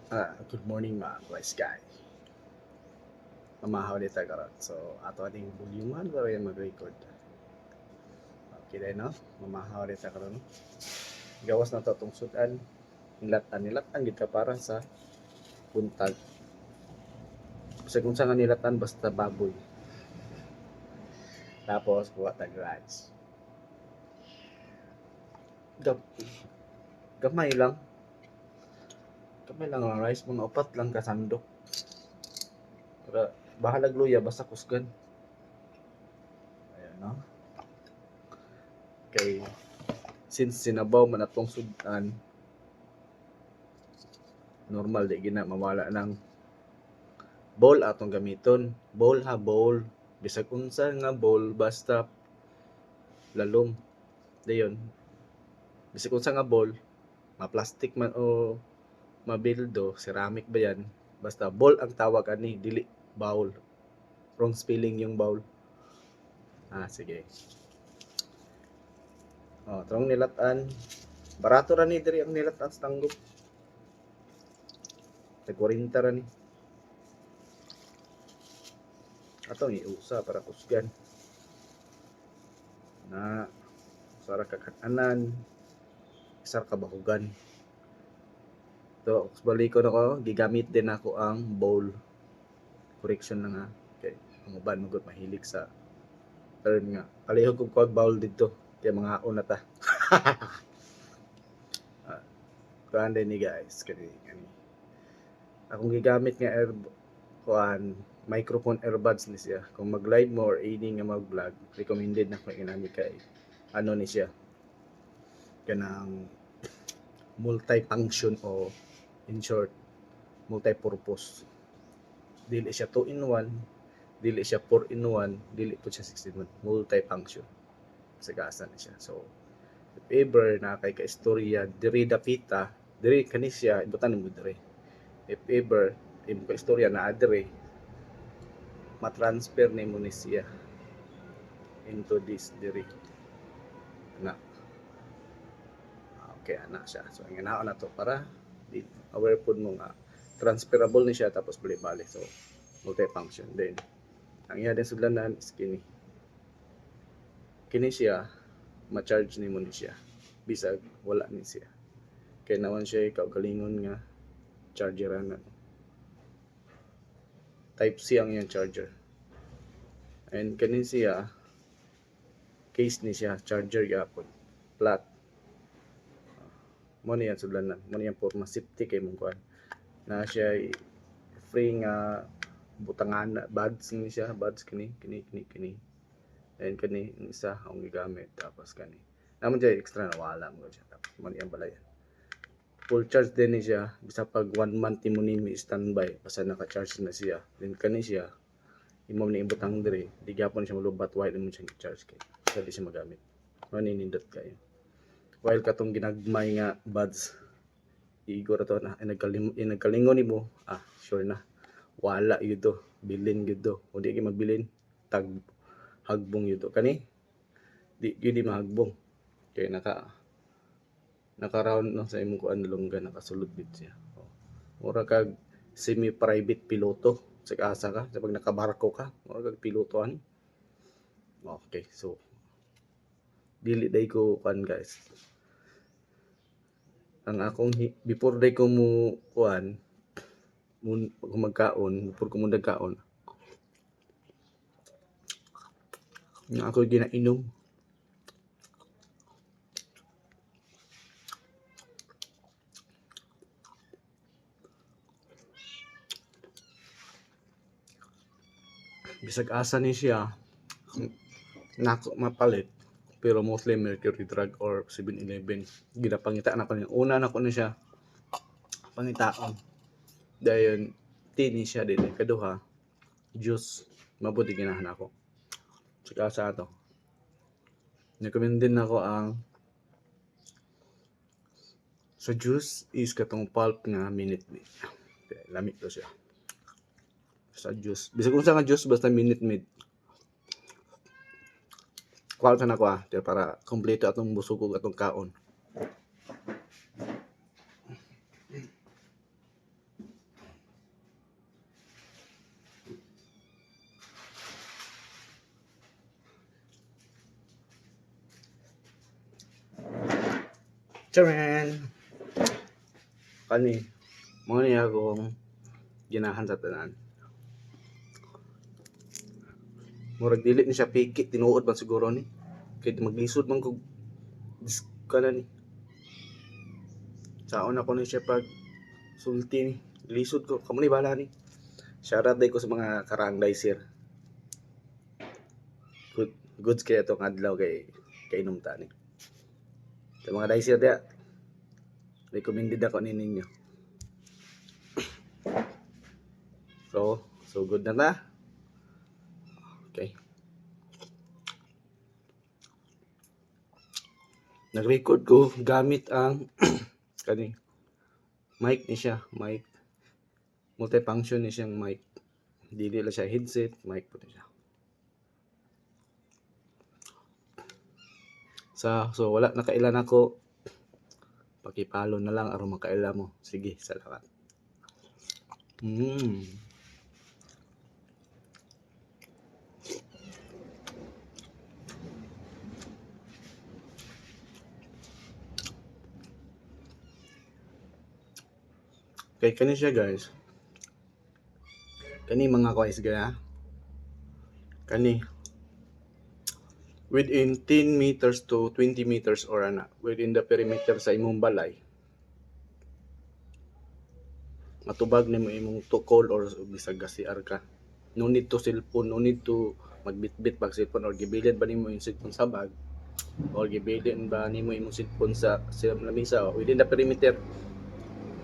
Good morning mga boys guys. Mamahaw dito karon. So ato ating bulyuman para yan mag-record. Okay din no? Mamahaw dito karon. Gawas na to tong sudan. Nilatan gid ka para sa buntag. Sa kung saan nga nilatan basta baboy. Tapos kuha tag rice. Gam gamay lang. Gamay lang ang rice mga upat lang kasandok. Para bahalag luya basta kusgan. Ayan no. Kay since sinabaw man atong sudan, normal di gina mawala ng bowl atong gamiton. Bowl ha, bowl. Bisag unsa nga bowl basta lalom. Dayon. Bisag unsa nga bowl, ma-plastic man o mabildo, ceramic ba yan? Basta bowl ang tawag ani, dili bowl. Wrong spelling yung bowl. Sige. Trong nilatan. Barato ra ni diri ang nilatan sa tanggop. Tag 40 ra ni. Atong iusa para kusgan. Na sara kakakanan, isar kabahugan. So, balik ko na ko, gigamit din ako ang bowl. Correction lang ha. Okay. Ang uban mo mahilig sa term nga. Palihog kong kog bowl dito. Kaya mga haon na ta. Kuhaan din ni guys. Kani. Akong gigamit nga kuhaan, microphone earbuds ni siya. Kung mag-live mo or any nga mag-vlog, recommended na ko inani kay ano ni siya. Kanang multi-function o in short, multi-purpose. Dili siya 2-in-1, dili siya 4-in-1, dili po siya 6-in-1, multi-function. Sagasan na siya. So, if ever na kay ka-istorya, diri dapita, diri kani siya, ibutan mo diri. If ever, imo ka-istorya na diri, matransfer ni mo ni siya into this diri. Na. Okay, ana siya. So, ang inaon na to para aware po mo nga transferable ni siya tapos balik-balik. So, multi-function. Then, ang iya din sudlanan is kini. Kini siya, ma-charge ni mo ni siya. Bisag, wala ni siya. Kaya naman siya ikaw kalingon nga chargeran na. Type C ang yung charger. And kani siya, case ni siya, charger yapon. Flat. Mo niyan sudlanan. Mo niyan forma safety kay mong kuan. Na siya free nga butangan buds ni siya, buds kini. And kani ang isa ang gigamit tapos kani. Naman siya extra na wala mo siya tapos mo niyan balayan. Full charge din ni siya bisa pag 1 month mo ni standby basta naka-charge na siya. Then kani siya imo ni ibutang dire, di gyapon siya malubat while mo siya i-charge kay. Dili siya magamit. Mo ni nindot kayo. While katong ginagmay nga buds igor to na nagkalingon nimo, sure na wala yun to, bilin yun to, o di kayo magbilin tag hagbong yun to kani di yun di mahagbong kaya naka round no sa imong kuan lungga nakasulod bit siya. Mura kag semi private piloto sa asa ka sa pag nakabarko ka, mura kag piloto ani. Okay, so dili day ko kuan guys. Ang akong before day ko mo kuan kung magkaon, before ko mo nagkaon, nga ako ginainom. Bisag asa ni siya, nako mapalit, pero mostly Mercury Drug or 7-Eleven. Ginapangita na ko niya. Una na ko na siya pangitaon. Dayon, tea ni siya din. Kaduha, juice. Mabuti ginahan ako. Saka sa ato. Recommend din ako ang sa juice is katong pulp nga Minute Maid. Lamig to siya. Sa juice. Bisag kung sa nga juice, basta Minute Maid. Kuha sa na ko para kompleto atong busog ug atong kaon. Charan! Kani, mo niya akong ginahan sa tanan. Murag dili ni siya pikit, tinuod man siguro ni. Kaya maglisod man kog kana ni. Saon ako ni siya pag sulti ni. Lisod ko, kamo ni bala ni. Shoutout day ko sa mga karang dicer. Goods kaya itong adlaw kay inom ta ni. Sa mga dicer dia, recommended ako ni ninyo. So good na ta. Okay. Nag-record ko gamit ang kani mic ni siya, mic. Multifunction ni siyang mic. Dili lang siya headset, mic po ni siya. So wala nakailan ako. Pakipalo na lang aron makaila mo. Sige, salamat. Okay, kani siya guys. Kani mga guys gaya. Kani within 10 meters to 20 meters or ana within the perimeter sa imong balay. Matubag nimo imong tukol or bisag gasiar ka. No need to cellphone, no need to magbitbit pag cellphone or gibilid ba nimo yung cellphone sa bag or gibilid ba nimo imong cellphone sa lamisa within the perimeter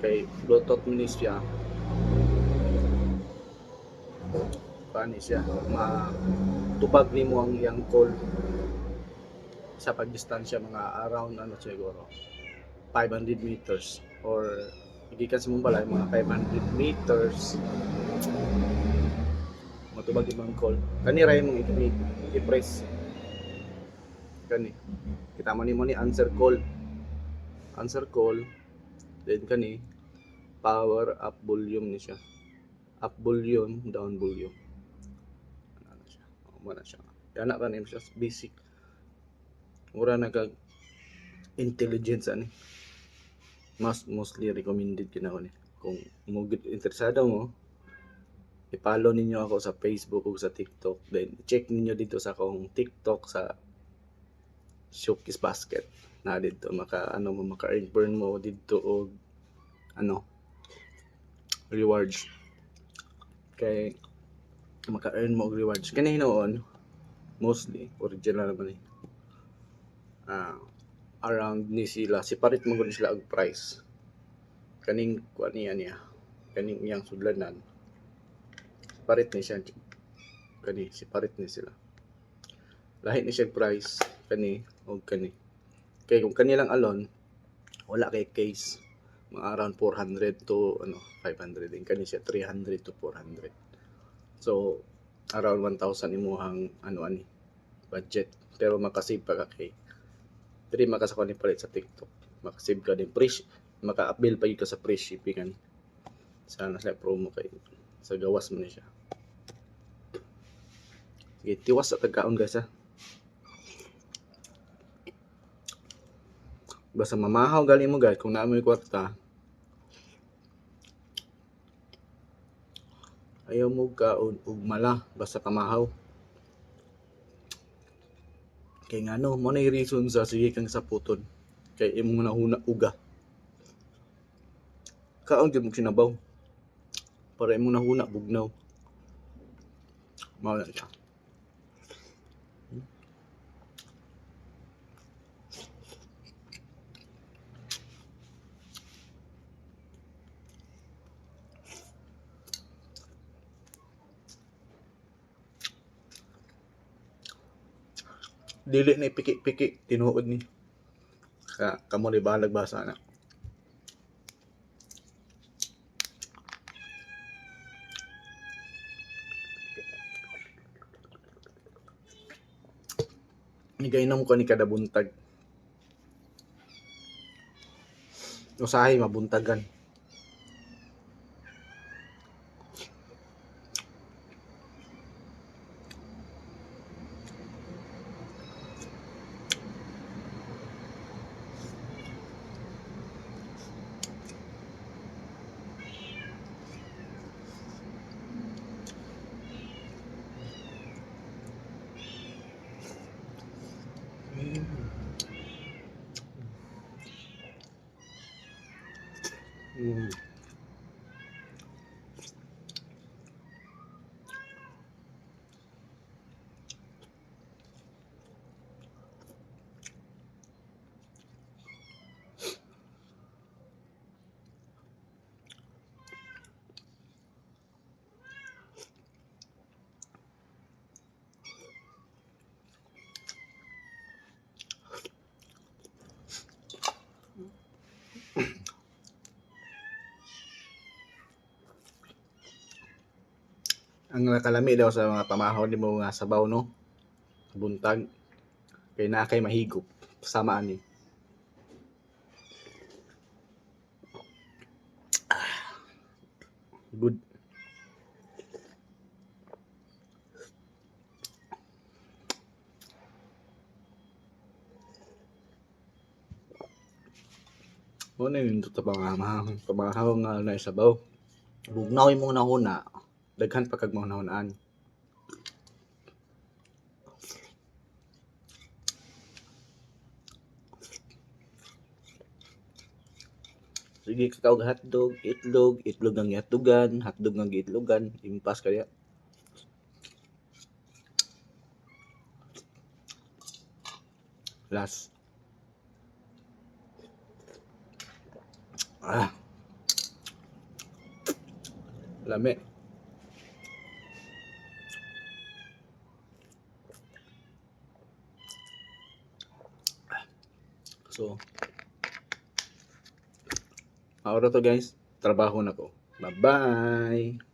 kay Bluetooth mo ni siya. Paano siya matubag nimo ang iyang call sa pagdistansya mga around ano siguro 500 meters or gikan sa mong balay mga 500 meters matubag imong call. Kani ra imong i-press. Kani kita man nimo ni answer call. Then kani power up volume ni siya. Up volume, down volume. Ano siya? Mana siya. Yana ra nimo siya basic. Mura na kag intelligence ani. Mostly recommended kinako ni. Kung mo interesado mo, i-follow ninyo ako sa Facebook o sa TikTok. Then check ninyo dito sa akong TikTok sa Showcase Basket. Na dito maka-earn mo dito og rewards. Kay maka-earn mo og rewards. Kani hinoon mostly original naman ni. Around ni sila separate mo gud sila og price. Kaning kuan niya. Kaning iyang sudlanan. Separate ni siya. Kani separate ni sila. Lahi ni siya price kani og kani. Kay kung kani lang alone wala kay case mga around 400 to 500 din kani siya 300 to 400. So around 1,000 imuhang ani budget pero makasave pa ka kay diri makasako ni palit sa TikTok. Makasave ka din free maka-avail pa ka sa free shipping sana sa promo kay sa gawas mo ni siya. Sige, tiwas sa tagkaon guys ha. Basta mamahaw gali mo guys kung naamoy kwarta. Ayaw mo ka og mala basta kamahaw. Kay ngano mo na reason sa sige kang saputon. Kay imong nahuna uga. Kaon gyud mo sinabaw. Para imong nahuna bugnaw. Mao na siya. Dili na piki-piki tinuod ni. Kamo ni balag basa na. Nigainom ko ni kada buntag. Usahay mabuntagan. Ang nakalami daw sa mga pamahaw ni mo nga sabaw no, buntag kay naa kay mahigop samaan ni. Good. Mo na yung pamahaw nga na sabaw. Bugnaw imong nahuna, daghan pa kag mga nahunaan. Sige ka og hotdog, itlog ang gihatdogan, hotdog ang giitlogan, impas kaya. Last. Ah. Lami. So, maura to guys. Trabaho na ko. Bye-bye.